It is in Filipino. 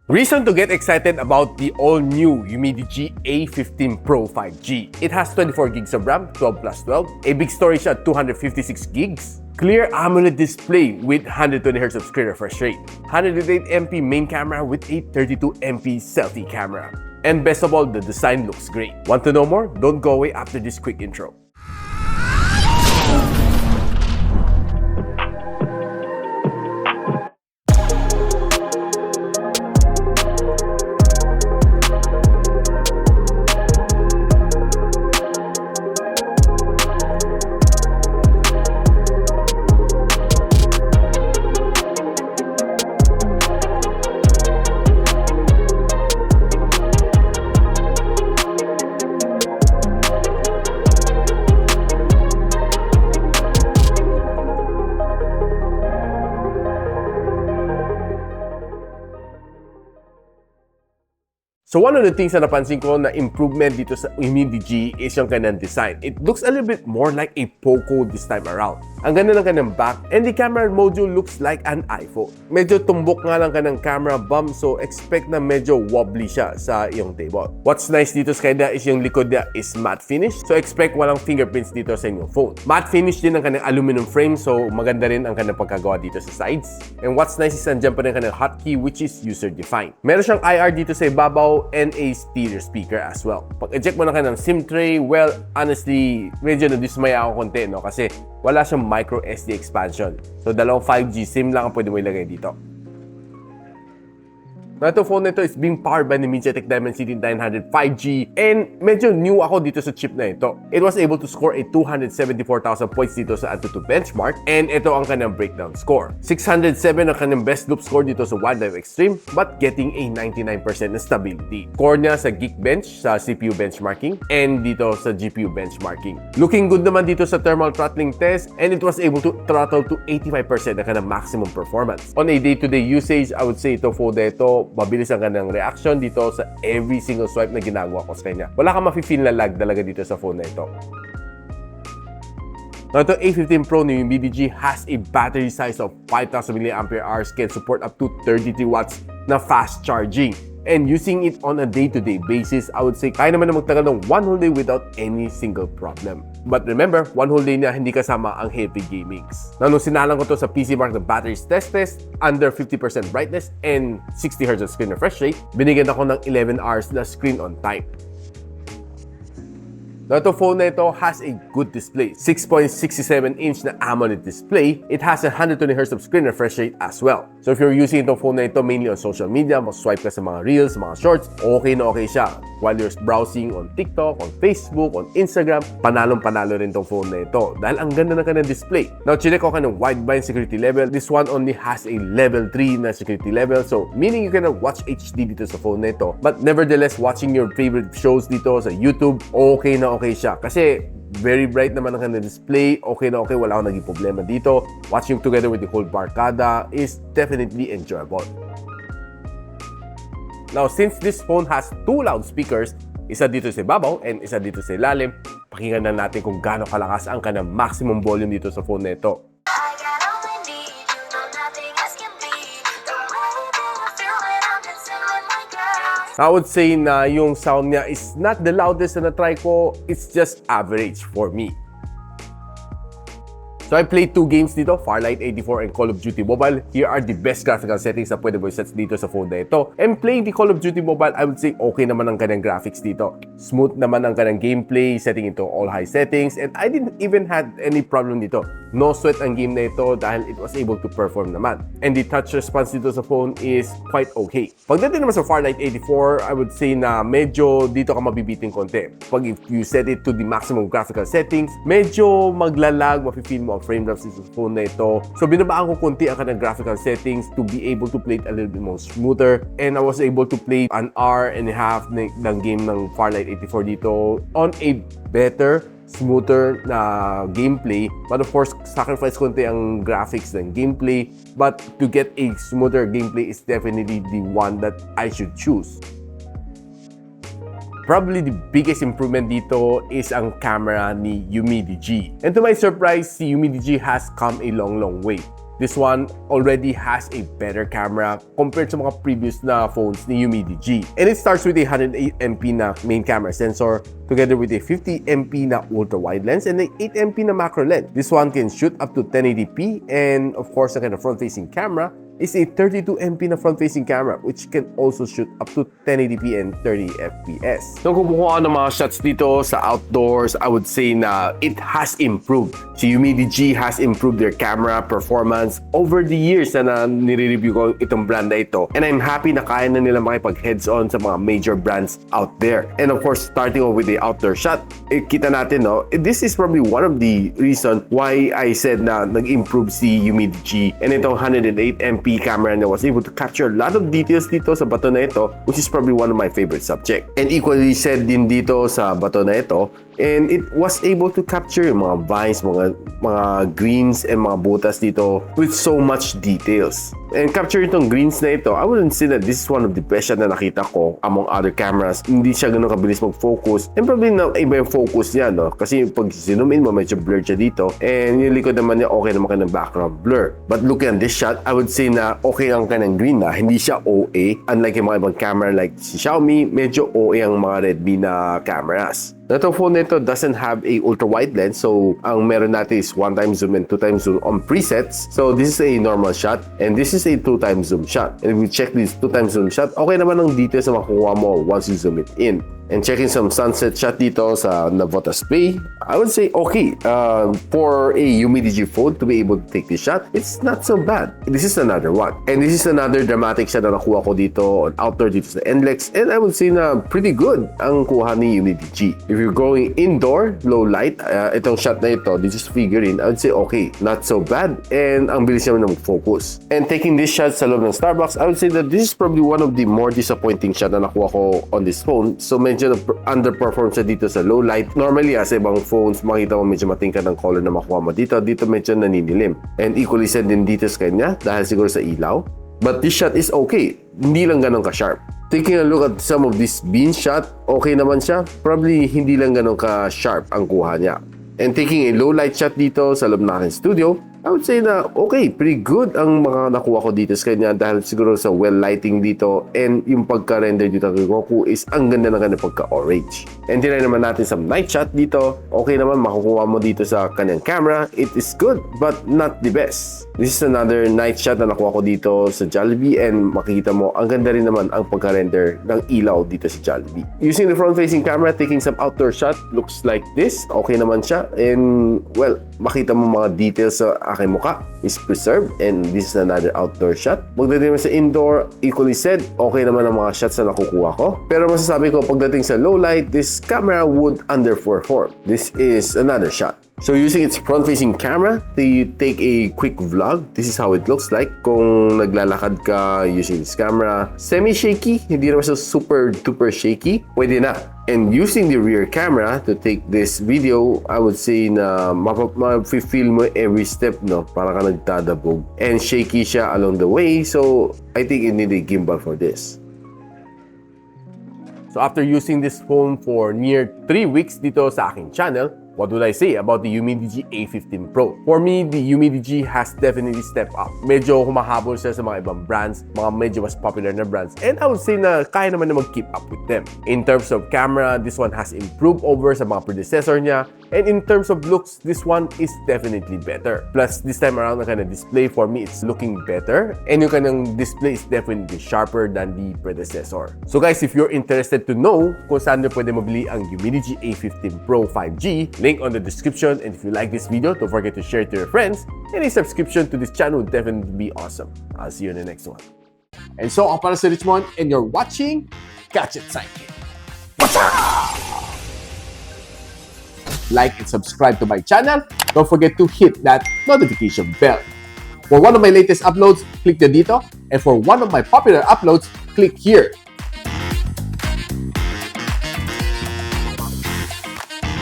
Reason to get excited about the all-new Umidigi A15 Pro 5G. It has 24 gigs of RAM, 12 plus 12, a big storage at 256 gigs, clear AMOLED display with 120Hz of screen refresh rate, 108MP main camera with a 32MP selfie camera. And best of all, the design looks great. Want to know more? Don't go away after this quick intro. So one of the things na napansin ko na improvement dito sa Umidigi is yung kanyang design. It looks a little bit more like a Poco this time around. Ang ganda ng kanyang back and the camera module looks like an iPhone. Medyo tumbok nga lang kanyang camera bump so expect na medyo wobbly siya sa iyong table. What's nice dito sa kanya is yung likod niya is matte finish so expect walang fingerprints dito sa inyong phone. Matte finish din ang kanyang aluminum frame so maganda rin ang kanyang pagkagawa dito sa sides. And what's nice is andyan pa rin kanyang hotkey which is user-defined. Meron siyang IR dito sa ibabaw and a stereo speaker as well. Pag eject mo na ka ng SIM tray, well, honestly, medyo nadismaya ako konti, no? Kasi wala siyang micro SD expansion. So, dalawang 5G SIM lang ang pwede mo ilagay dito. Now, itong phone na ito is being powered by the MediaTek Dimensity 900 5G and medyo new ako dito sa chip na ito. It was able to score a 274,000 points dito sa AnTuTu benchmark and ito ang kanyang breakdown score. 607 ang kanyang best loop score dito sa Wildlife Extreme but getting a 99% na stability. Score niya sa Geekbench sa CPU benchmarking and dito sa GPU benchmarking. Looking good naman dito sa thermal throttling test and it was able to throttle to 85% ang kanyang maximum performance. On a day-to-day usage, I would say ito phone na ito mabilis ang kanyang reaction dito sa every single swipe na ginagawa ko sa kanya. Wala kang mafe-feel na lag talaga dito sa phone na ito. Now, ito A15 Pro ni Umidigi has a battery size of 5,000 mAh, can support up to 33 watts na fast charging. And using it on a day-to-day basis, I would say kaya naman na magtagal ng one whole day without any single problem. But remember, one whole day niya hindi kasama ang heavy gamings. Now, nung sinalang ko to sa PC Mark ng batteries test, under 50% brightness and 60Hz screen refresh rate, binigyan ako ng 11 hours na screen on time. Now, ito phone na ito has a good display. 6.67-inch na AMOLED display. It has a 120Hz of screen refresh rate as well. So if you're using itong phone na ito mainly on social media, mag-swipe ka sa mga reels, mga shorts, okay na okay siya. While you're browsing on TikTok, on Facebook, on Instagram, panalong-panalo rin itong phone na ito. Dahil ang ganda ng kanyang display. Now, chinek ko ka ng wideband security level. This one only has a level 3 na security level. So, meaning you can watch HD dito sa phone na ito. But nevertheless, watching your favorite shows dito sa YouTube, okay na okay siya. Kasi very bright naman ang kanyang display. Okay na okay, wala akong naging problema dito. Watching together with the whole barkada is definitely enjoyable. Now, since this phone has two loudspeakers, isa dito sa ibabaw and isa dito sa ilalim, pakinggan na natin kung gaano kalakas ang kanyang maximum volume dito sa phone na ito. I would say na yung sound niya is not the loudest na na-try ko, it's just average for me. So I played two games dito, Farlight 84 and Call of Duty Mobile. Here are the best graphical settings na pwede mo i-set dito sa phone na ito. And playing the Call of Duty Mobile, I would say okay naman ang kanyang graphics dito. Smooth naman ang kanyang gameplay, setting into all high settings, and I didn't even had any problem dito. No sweat ang game na ito dahil it was able to perform naman. And the touch response dito sa phone is quite okay. Pagdating naman sa Farlight 84, I would say na medyo dito ka mabibiting konti. Pag if you set it to the maximum graphical settings, medyo maglalag, mafe-feel mo ang frame drops sa phone na ito. So binabaan ko konti ang kanyang graphical settings to be able to play it a little bit more smoother. And I was able to play an hour and a half ng game ng Farlight 84 dito on a better, smoother na gameplay. But of course, sacrifice konti ang graphics ng gameplay. But to get a smoother gameplay is definitely the one that I should choose. Probably the biggest improvement dito is ang camera ni Umidigi. And to my surprise, si Umidigi has come a long way. This one already has a better camera compared sa mga previous na phones ni Umidigi. And it starts with a 108MP na main camera sensor together with a 50MP na ultra-wide lens and a 8MP na macro lens. This one can shoot up to 1080p, and of course, the kind of front-facing camera is a 32MP na front-facing camera which can also shoot up to 1080p and 30 FPS. So kung kumuha ng mga shots dito sa outdoors, I would say na it has improved. Si Umidigi has improved their camera performance over the years na nire-review ko itong brand na ito. And I'm happy na kaya na nila makipag heads-on sa mga major brands out there. And of course, starting off with the outdoor shot, kita natin, no, this is probably one of the reason why I said na nag-improve si Umidigi. And itong 108MP camera niya was able to capture a lot of details dito sa bato na ito, which is probably one of my favorite subject. And equally said din dito sa bato na ito, and it was able to capture yung mga vines, mga greens and mga butas dito with so much details. And capture itong greens na ito, I wouldn't say that this is one of the best shot na nakita ko among other cameras. Hindi siya ganun kabilis mag-focus. And probably na iba yung focus niya, no? Kasi pag zoom in mo, medyo blurred siya dito. And yung likod naman niya, okay naman ka ng background blur. But looking at this shot, I would say na okay ang kanang green na. Hindi siya OA. Unlike yung mga ibang camera like si Xiaomi, medyo OA ang mga Redmi na cameras. Itong phone na ito doesn't have a ultra-wide lens, so ang meron natin is 1x zoom and 2x zoom on presets. So this is a normal shot and this is a 2x zoom shot. And if we check this 2x zoom shot, okay naman ang details na makukuha mo once you zoom it in. And checking some sunset shot dito sa Navotas Bay, I would say okay. For a Umidigi phone to be able to take this shot, it's not so bad. This is another one. And this is another dramatic shot na nakuha ko dito on outdoor dito sa NLEX. And I would say na pretty good ang kuha ni Umidigi. If you're going indoor, low light, itong shot na ito, this is figurine, I would say okay. Not so bad. And ang bilis naman na mag-focus. And taking this shot sa loob ng Starbucks, I would say that this is probably one of the more disappointing shot na nakuha ko on this phone. So medyo underperform siya dito sa low light. Normally, sa ibang phones, makita mo medyo matingkad ang color na makuha mo dito. Dito medyo naninilim. And equally said din dito sa kanya, dahil siguro sa ilaw. But this shot is okay. Hindi lang ganun ka-sharp. Taking a look at some of this bean shot, okay naman siya. Probably hindi lang ganun ka-sharp ang kuha niya. And taking a low light shot dito sa loob ng aking studio, I would say na okay, pretty good ang mga nakuha ko dito sa kanya dahil siguro sa well lighting dito and yung pagka-render dito kay Goku is ang ganda ng kanyang pagka-orange. And tinry naman natin sa night shot dito, okay naman makukuha mo dito sa kanyang camera, it is good but not the best. This is another night shot na nakuha ko dito sa Jollibee and makikita mo ang ganda rin naman ang pagka-render ng ilaw dito sa Jollibee. Using the front-facing camera, taking some outdoor shot, looks like this, okay naman siya and well, makita mo mga details sa aking mukha is preserved and this is another outdoor shot. Pagdating naman sa indoor, equally said, okay naman ang mga shots na nakukuha ko. Pero masasabi ko, pagdating sa low light, this camera would underperform. This is another shot. So using its front-facing camera to take a quick vlog, this is how it looks like. Kung naglalakad ka using this camera, semi-shaky, hindi naman siya super-duper shaky, pwede na. And using the rear camera to take this video, I would say na ma-feel mo every step, no? Para ka nagdadabog. And shaky siya along the way, so I think you need a gimbal for this. So after using this phone for near 3 weeks dito sa aking channel, what would I say about the Umidigi A15 Pro? For me, the Umidigi has definitely stepped up. Medyo humahabol siya sa mga ibang brands, mga medyo mas popular na brands. And I would say na kaya naman na mag-keep up with them. In terms of camera, this one has improved over sa mga predecessor niya. And in terms of looks, this one is definitely better. Plus, this time around, ang kanyang display, for me, it's looking better. And yung kanyang display is definitely sharper than the predecessor. So guys, if you're interested to know kung saan nyo pwede mabili ang Umidigi A15 Pro 5G, link on the description. And if you like this video, don't forget to share it to your friends. And a subscription to this channel would definitely be awesome. I'll see you in the next one. And so, ako para si Richmond, and you're watching Gadget Sidekick. Like and subscribe to my channel. Don't forget to hit that notification bell. For one of my latest uploads, click the dito. And for one of my popular uploads, click here.